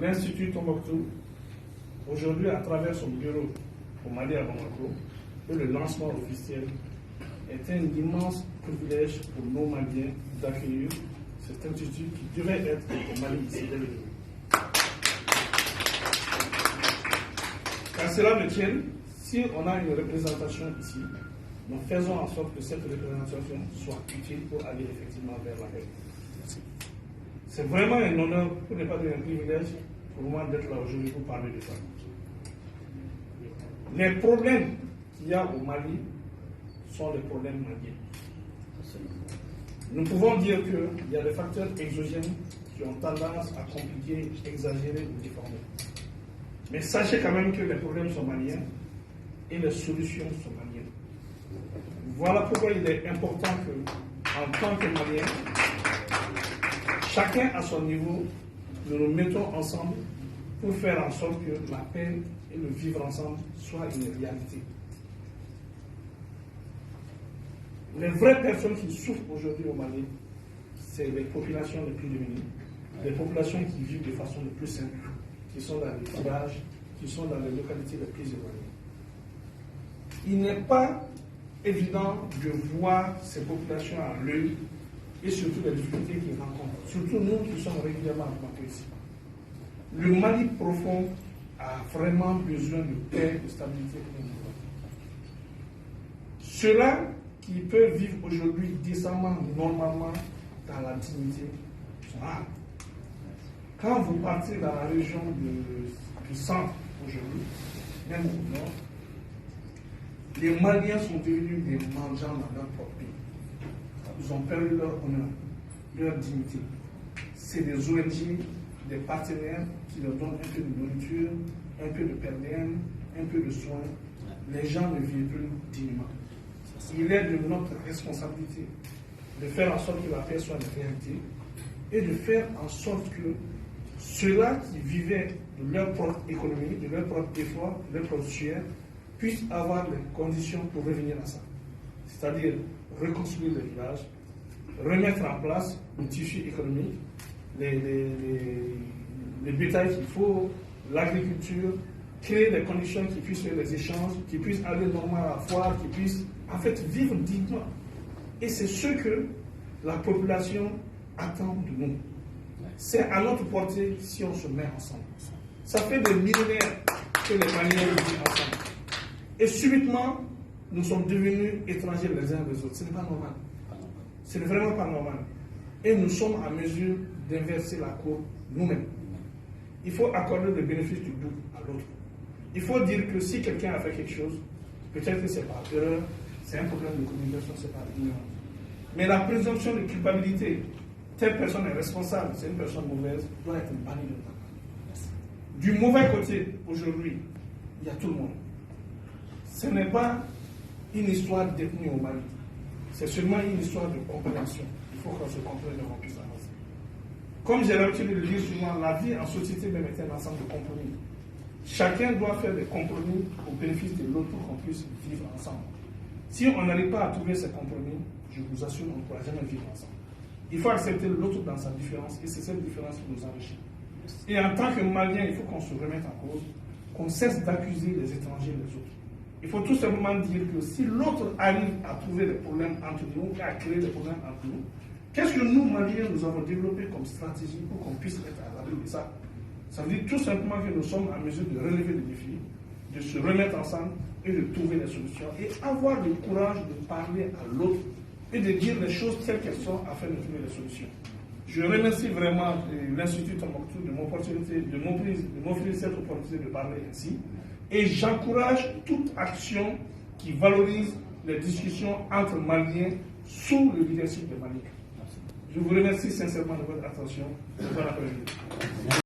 l'Institut Tombouctou, aujourd'hui à travers son bureau au Mali à Bamako, et le lancement officiel est un immense privilège pour nos Maliens d'accueillir cet institut qui devait être au Mali ici dès le début. Qu'à cela ne tienne, si on a une représentation ici, nous faisons en sorte que cette représentation soit utile pour aller effectivement vers la paix. C'est vraiment un honneur, pour ne pas dire un privilège, pour moi d'être là aujourd'hui pour parler de ça. Les problèmes qu'il y a au Mali sont les problèmes maliens. Nous pouvons dire qu'il y a des facteurs exogènes qui ont tendance à compliquer, exagérer ou déformer. Mais sachez quand même que les problèmes sont maliens et les solutions sont maliennes. Voilà pourquoi il est important que, en tant que Maliens, chacun à son niveau, nous nous mettons ensemble pour faire en sorte que la paix et le vivre ensemble soient une réalité. Les vraies personnes qui souffrent aujourd'hui au Mali, c'est les populations les plus démunies, les populations qui vivent de façon le plus simple, qui sont dans les villages, qui sont dans les localités les plus éloignées. Il n'est pas évident de voir ces populations à l'œil et surtout les difficultés qu'ils rencontrent, surtout nous qui sommes régulièrement en ici. Le Mali profond a vraiment besoin de paix, de stabilité pour nous. Ceux-là qui peuvent vivre aujourd'hui décemment, normalement, dans la dignité, sont rares. Quand vous partez dans la région du centre aujourd'hui, même au nord, les Maliens sont devenus des mangeants dans leur propre pays. Ils ont perdu leur honneur, leur dignité. C'est des ONG, des partenaires qui leur donnent un peu de nourriture, un peu de PRDM, un peu de soins. Les gens ne vivent plus dignement. Il est de notre responsabilité de faire en sorte que la paix soit une réalité et de faire en sorte que ceux-là qui vivaient de leur propre économie, de leur propre effort, de leur propre sueur, puissent avoir les conditions pour revenir à ça. C'est-à-dire reconstruire les villages, remettre en place le tissu économique, les bétails qu'il faut, l'agriculture, créer des conditions qui puissent faire les échanges, qui puissent aller normalement à la foire, qui puissent en fait vivre dignement. Et c'est ce que la population attend de nous. C'est à notre portée si on se met ensemble. Ça fait des millénaires que les Maliens vivent ensemble. Et subitement, nous sommes devenus étrangers les uns des autres. Ce n'est pas normal. Ce n'est vraiment pas normal. Et nous sommes en mesure d'inverser la courbe nous-mêmes. Il faut accorder le bénéfice du doute à l'autre. Il faut dire que si quelqu'un a fait quelque chose, peut-être que c'est par erreur, c'est un problème de communication, c'est par ignorance. Mais la présomption de culpabilité, telle personne est responsable, c'est une personne mauvaise, doit être bannie de temps. Du mauvais côté, aujourd'hui, il y a tout le monde. Ce n'est pas une histoire d'ethnie au Mali. C'est seulement une histoire de compréhension. Il faut qu'on se comprenne et qu'on puisse avancer. Comme j'ai l'habitude de le dire souvent, la vie en société même est un ensemble de compromis. Chacun doit faire des compromis au bénéfice de l'autre pour qu'on puisse vivre ensemble. Si on n'arrive pas à trouver ces compromis, je vous assure, on ne pourra jamais vivre ensemble. Il faut accepter l'autre dans sa différence et c'est cette différence qui nous enrichit. Et en tant que Maliens, il faut qu'on se remette en cause, qu'on cesse d'accuser les étrangers les autres. Il faut tout simplement dire que si l'autre arrive à trouver des problèmes entre nous et à créer des problèmes entre nous, qu'est-ce que nous, Maliens, nous avons développé comme stratégie pour qu'on puisse être à l'abri de ça? Ça veut dire tout simplement que nous sommes en mesure de relever les défis, de se remettre ensemble et de trouver des solutions et avoir le courage de parler à l'autre et de dire les choses telles qu'elles sont afin de trouver des solutions. Je remercie vraiment l'Institut Tombouctou de m'opportunité, de m'offrir cette opportunité de parler ainsi. Et j'encourage toute action qui valorise les discussions entre Maliens sous le leadership de Mali. Je vous remercie sincèrement de votre attention. Bon après-midi.